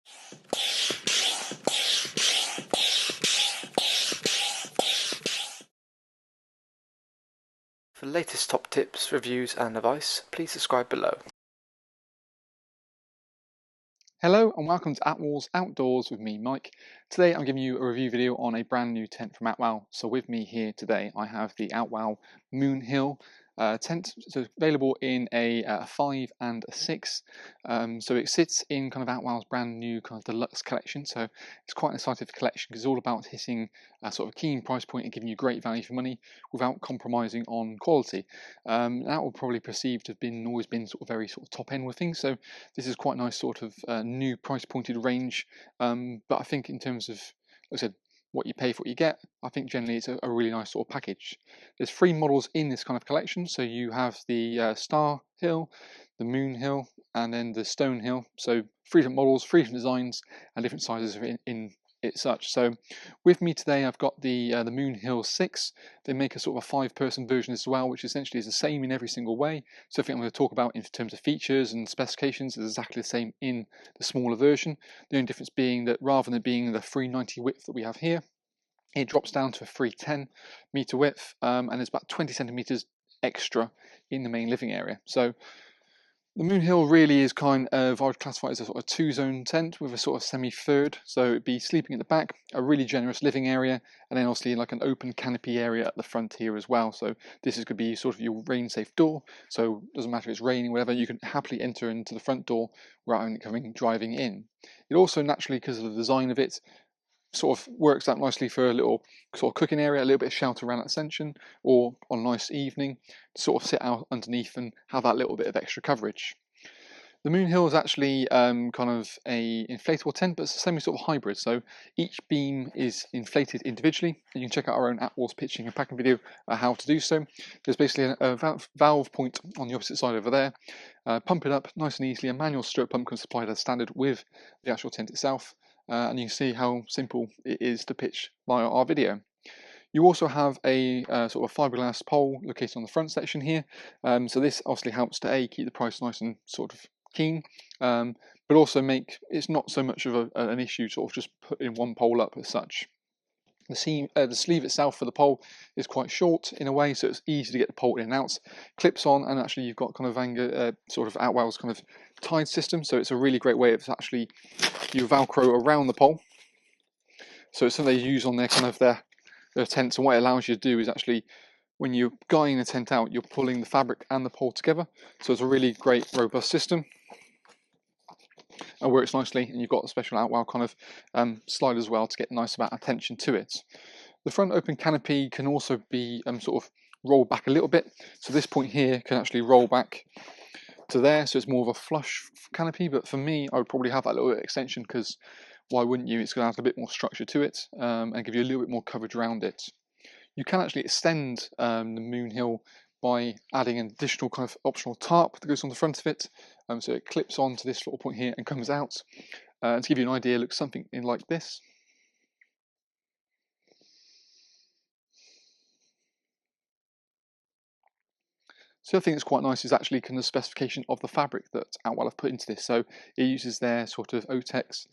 For the latest top tips, reviews and advice, please subscribe below. Hello and welcome to Attwoolls Outdoors with me, Mike. Today I'm giving you a review video on a brand new tent from Outwell. So with me here today I have the Outwell Moonhill tent. So it's available in a 5 and a 6. So it sits in kind of Outwell's brand new kind of deluxe collection. So it's quite an exciting collection because it's all about hitting a sort of keen price point and giving you great value for money without compromising on quality. That will probably perceived to have always been sort of very sort of top end with things. So this is quite a nice sort of new price pointed range. But I think in terms of, like I said, what you pay for what you get, I think generally it's a really nice sort of package. There's 3 models in this kind of collection. So you have the Star Hill, the Moon Hill, and then the Stone Hill. So 3 different models, 3 different designs, and different sizes in it such. So with me today I've got the Moonhill 6. They make a sort of a 5-person version as well, which essentially is the same in every single way. So everything I'm going to talk about in terms of features and specifications is exactly the same in the smaller version. The only difference being that rather than it being the 390 width that we have here, it drops down to a 310 meter width, and there's about 20 centimeters extra in the main living area. So the Moonhill really is kind of, I would classify it as a sort of 2-zone tent with a sort of semi-third. So it'd be sleeping at the back, a really generous living area, and then obviously like an open canopy area at the front here as well. So this is going to be sort of your rain-safe door. So it doesn't matter if it's raining, whatever, you can happily enter into the front door without driving in. It also naturally, because of the design of it, sort of works out nicely for a little sort of cooking area, a little bit of shelter around that section, or on a nice evening to sort of sit out underneath and have that little bit of extra coverage. The Moonhill is actually kind of a inflatable tent, but it's a semi sort of hybrid. So each beam is inflated individually, and you can check out our own Attwoolls pitching and packing video how to do so. There's basically a valve point on the opposite side over there. Pump it up nice and easily. A manual stroke pump can supply as standard with the actual tent itself. And you can see how simple it is to pitch via our video. You also have a sort of fiberglass pole located on the front section here. So this obviously helps to keep the price nice and sort of keen, but also make it's not so much of an issue sort of just putting one pole up as such. The sleeve itself for the pole is quite short in a way, so it's easy to get the pole in and out. Clips on, and actually you've got kind of sort of Outwell's kind of tide system, so it's a really great way of actually you Velcro around the pole. So it's something they use on their kind of their tents, and what it allows you to do is actually when you're guying the tent out, you're pulling the fabric and the pole together. So it's a really great robust system. And works nicely, and you've got a special Outwell kind of slide as well to get a nice amount of attention to it. The front open canopy can also be sort of rolled back a little bit, so this point here can actually roll back to there, so it's more of a flush canopy. But for me, I would probably have that little bit of extension, because why wouldn't you? It's going to have a bit more structure to it, and give you a little bit more coverage around it. You can actually extend the Moonhill by adding an additional kind of optional tarp that goes on the front of it, so it clips on to this little point here and comes out. To give you an idea, it looks something in like this. So the other thing that's quite nice is actually kind of the specification of the fabric that Outwell have put into this. So it uses their sort of Otex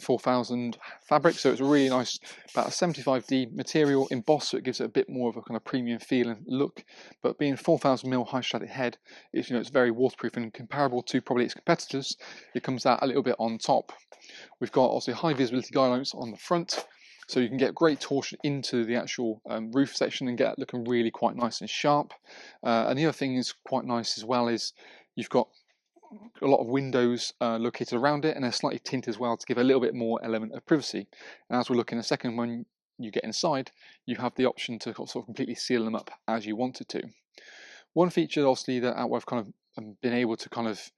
4000 fabric, so it's a really nice, about a 75D material embossed, so it gives it a bit more of a kind of premium feel and look. But being 4000mm high-stranded head, it's very waterproof, and comparable to probably its competitors, it comes out a little bit on top. We've got also high visibility guy lights on the front, so you can get great torsion into the actual roof section and get it looking really quite nice and sharp. And the other thing is quite nice as well is you've got a lot of windows located around it, and they're slightly tinted as well to give a little bit more element of privacy. And as we'll look in a second, when you get inside, you have the option to sort of completely seal them up as you wanted to. One feature obviously that Outwell have kind of been able to kind of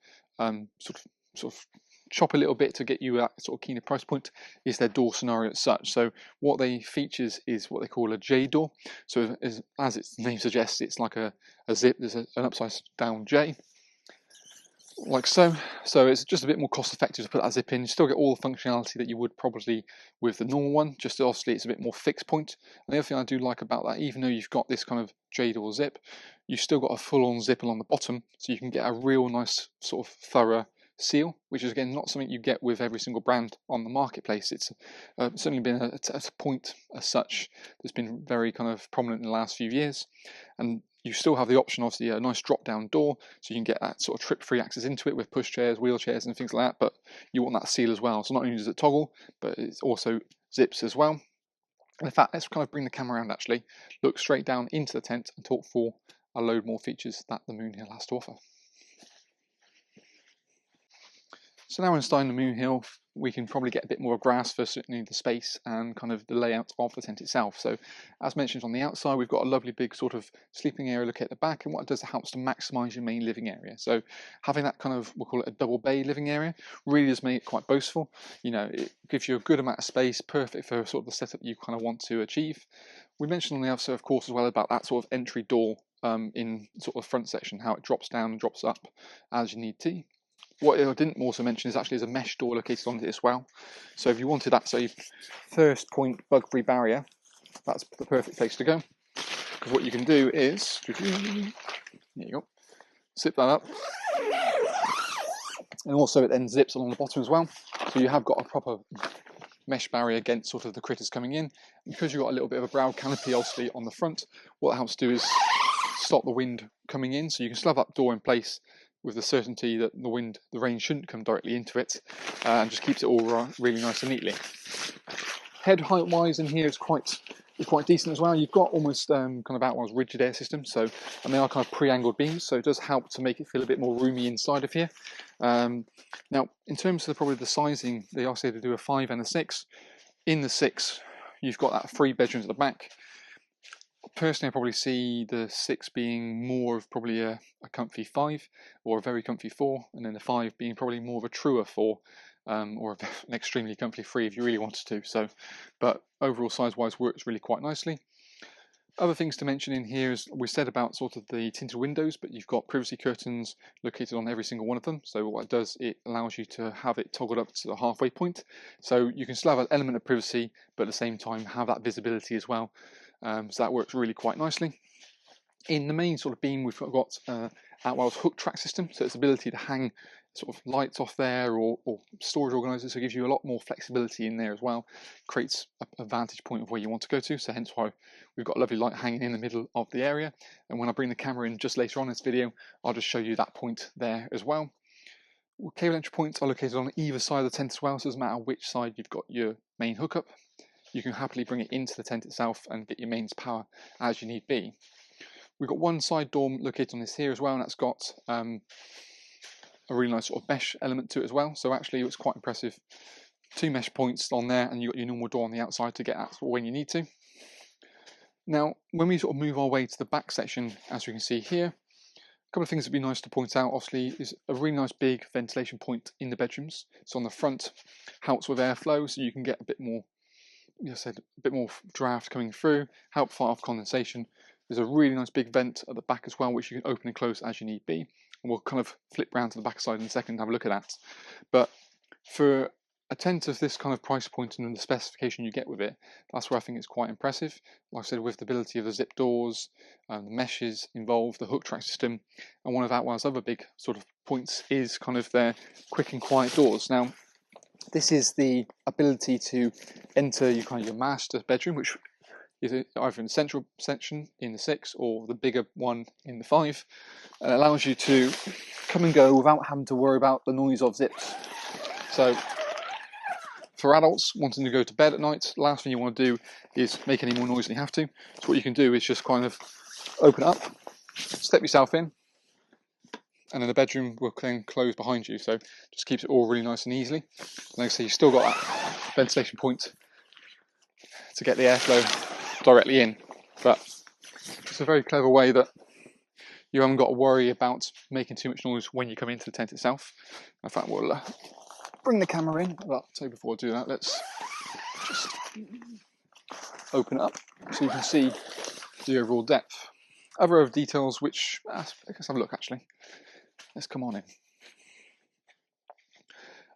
sort of chop a little bit to get you at sort of keener price point is their door scenario as such. So what they features is what they call a J door. So as its name suggests, it's like a zip. There's an upside down J, like so. So it's just a bit more cost effective to put that zip in. You still get all the functionality that you would probably with the normal one, just obviously it's a bit more fixed point. And the other thing I do like about that, even though you've got this kind of J door zip, you've still got a full on zip along the bottom, so you can get a real nice sort of thorough seal, which is again not something you get with every single brand on the marketplace. It's certainly been a point as such that's been very kind of prominent in the last few years. And you still have the option, obviously, a nice drop-down door, so you can get that sort of trip-free access into it with pushchairs, wheelchairs, and things like that. But you want that seal as well. So not only does it toggle, but it also zips as well. And in fact, let's kind of bring the camera around actually, look straight down into the tent and talk for a load more features that the Moonhill has to offer. So now inside the Moonhill, we can probably get a bit more grasp for certainly the space and kind of the layout of the tent itself. So as mentioned on the outside, we've got a lovely big sort of sleeping area look at the back, and what it does, it helps to maximise your main living area. So having that kind of, we'll call it a double bay living area, really does make it quite boastful. You know, it gives you a good amount of space, perfect for sort of the setup you kind of want to achieve. We mentioned on the outside, of course, as well about that sort of entry door in sort of front section, how it drops down and drops up as you need to. What I didn't also mention is actually there's a mesh door located on it as well. So if you wanted that, say, first point bug-free barrier, that's the perfect place to go. Because what you can do is, there you go, zip that up. And also it then zips along the bottom as well. So you have got a proper mesh barrier against sort of the critters coming in. And because you've got a little bit of a brow canopy obviously on the front, what it helps do is stop the wind coming in. So you can still have that door in place with the certainty that the rain shouldn't come directly into it, and just keeps it all really nice and neatly. Head height wise in here is quite decent as well. You've got almost kind of Outwell's rigid air system, so, and they are kind of pre-angled beams, so it does help to make it feel a bit more roomy inside of here. Now, in terms of probably the sizing, they also do a 5 and a 6. In the 6, you've got that 3 bedrooms at the back. Personally, I probably see the 6 being more of probably a comfy 5 or a very comfy 4, and then the 5 being probably more of a truer 4 or an extremely comfy 3 if you really wanted to. So, but overall size-wise works really quite nicely. Other things to mention in here is we said about sort of the tinted windows, but you've got privacy curtains located on every single one of them. So what it does, it allows you to have it toggled up to the halfway point. So you can still have an element of privacy, but at the same time have that visibility as well. So that works really quite nicely. In the main sort of beam, we've got Outwell's hook track system, so its ability to hang sort of lights off there or storage organisers, so it gives you a lot more flexibility in there as well. Creates a vantage point of where you want to go to, so hence why we've got a lovely light hanging in the middle of the area. And when I bring the camera in just later on in this video, I'll just show you that point there as well. Cable entry points are located on either side of the tent as well, so it doesn't matter which side you've got your main hookup. You can happily bring it into the tent itself and get your mains power as you need be. We've got one side door located on this here as well, and that's got a really nice sort of mesh element to it as well. So actually it's quite impressive. 2 mesh points on there, and you've got your normal door on the outside to get at when you need to. Now, when we sort of move our way to the back section, as we can see here, a couple of things that would be nice to point out, obviously, is a really nice big ventilation point in the bedrooms. So on the front, helps with airflow, so you can get a bit more, as I said, a bit more draft coming through, help fight off condensation. There's a really nice big vent at the back as well, which you can open and close as you need be. And we'll kind of flip round to the back side in a second and have a look at that. But for a tent of this kind of price point and the specification you get with it, that's where I think it's quite impressive. Like I said, with the ability of the zip doors, the meshes involved, the hook track system, and one of Outwell's other big sort of points is kind of their quick and quiet doors. Now, this is the ability to enter your master bedroom, which is either in the central section in the 6 or the bigger one in the 5. And it allows you to come and go without having to worry about the noise of zips. So for adults wanting to go to bed at night, the last thing you want to do is make any more noise than you have to. So what you can do is just kind of open it up, step yourself in, and then the bedroom will then close behind you. So just keeps it all really nice and easily. Like I say, you've still got that ventilation point to get the airflow directly in, but it's a very clever way that you haven't got to worry about making too much noise when you come into the tent itself. In fact, we'll bring the camera in. Well, so before I do that, let's just open it up so you can see the overall depth. Other details which, let's have a look actually. Let's come on in.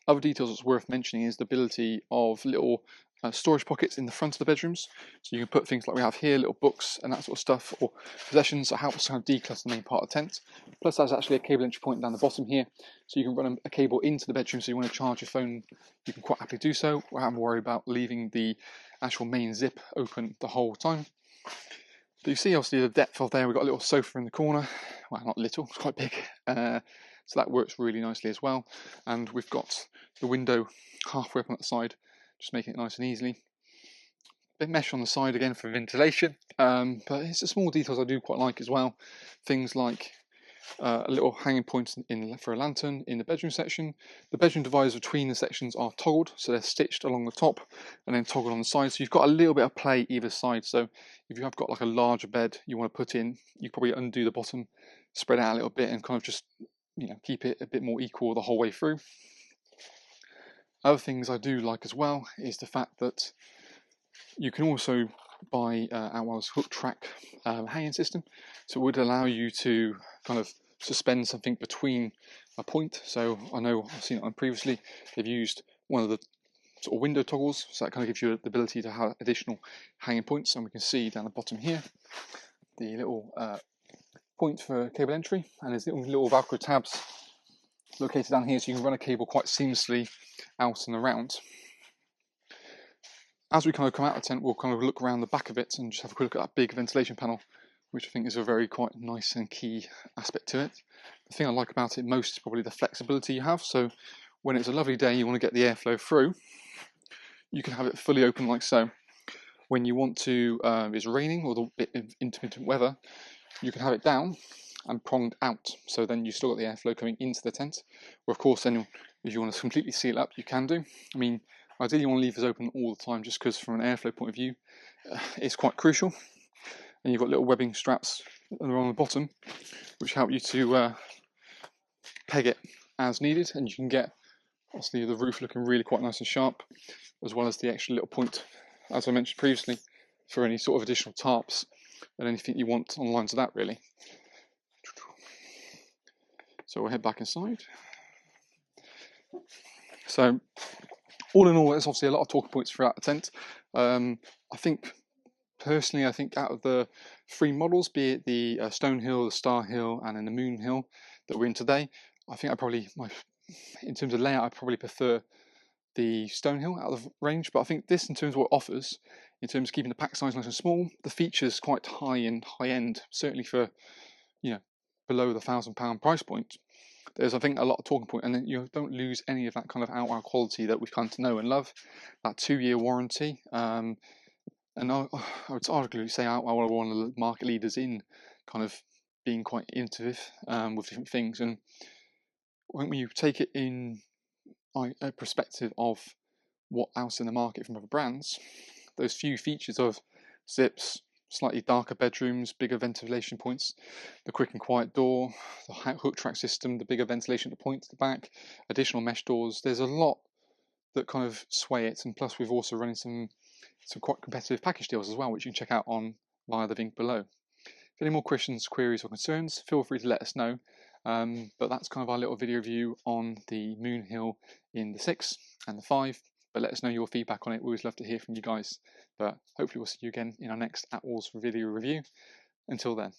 Other details that's worth mentioning is the ability of little storage pockets in the front of the bedrooms, so you can put things like we have here, little books and that sort of stuff, or possessions that helps kind of declutter the main part of the tent. Plus there's actually a cable entry point down the bottom here, so you can run a cable into the bedroom. So you want to charge your phone, you can quite happily do so without having to worry about leaving the actual main zip open the whole time. But you see obviously the depth of there. We've got a little sofa in the corner, well, not little, it's quite big, so that works really nicely as well. And we've got the window halfway up on that side, just making it nice and easily. Bit mesh on the side again for ventilation, but it's the small details I do quite like as well. Things like a little hanging point for a lantern in the bedroom section. The bedroom dividers between the sections are toggled, so they're stitched along the top and then toggled on the side. So you've got a little bit of play either side. So if you have got like a larger bed you want to put in, you probably undo the bottom, spread out a little bit, and kind of just keep it a bit more equal the whole way through. Other things I do like as well is the fact that you can also buy Outwell's hook track hanging system, so it would allow you to kind of suspend something between a point. So I know I've seen it on previously, they've used one of the sort of window toggles, so that kind of gives you the ability to have additional hanging points. And we can see down the bottom here the little point for cable entry, and there's little Velcro tabs located down here, so you can run a cable quite seamlessly out and around. As we kind of come out of the tent, we'll kind of look around the back of it and just have a quick look at that big ventilation panel, which I think is a very quite nice and key aspect to it. The thing I like about it most is probably the flexibility you have. So when it's a lovely day, you want to get the airflow through, you can have it fully open like so. When you want to, it's raining or the bit of intermittent weather, you can have it down and pronged out. So then you've still got the airflow coming into the tent. Or of course, then if you want to completely seal up, you can do. I mean, ideally you want to leave this open all the time, just because from an airflow point of view, it's quite crucial. And you've got little webbing straps along the bottom, which help you to peg it as needed, and you can get obviously the roof looking really quite nice and sharp, as well as the extra little point, as I mentioned previously, for any sort of additional tarps and anything you want on the lines of that really. So we'll head back inside. So all in all, there's obviously a lot of talking points throughout the tent. I think personally, out of the three models, be it the Stonehill, the Starhill, and then the Moonhill that we're in today, I think in terms of layout, I probably prefer the Stonehill out of the range. But I think this, in terms of what it offers, in terms of keeping the pack size nice and small, the features quite high end, certainly for below the £1,000 price point. There's, I think, a lot of talking point, and then you don't lose any of that kind of Outwell quality that we've come to know and love. That 2-year warranty. And I would arguably say Outwell are one of the market leaders in kind of being quite innovative with different things. And when you take it in a perspective of what else in the market from other brands, those few features of zips, slightly darker bedrooms, bigger ventilation points, the quick and quiet door, the hook track system, the bigger ventilation at the point at the back, additional mesh doors, there's a lot that kind of sway it. And plus we've also running some quite competitive package deals as well, which you can check out on via the link below. If any more questions, queries or concerns, feel free to let us know. But that's kind of our little video review on the Moonhill in the 6 and the 5. But let us know your feedback on it. We always love to hear from you guys. But hopefully we'll see you again in our next Attwoolls video review. Until then.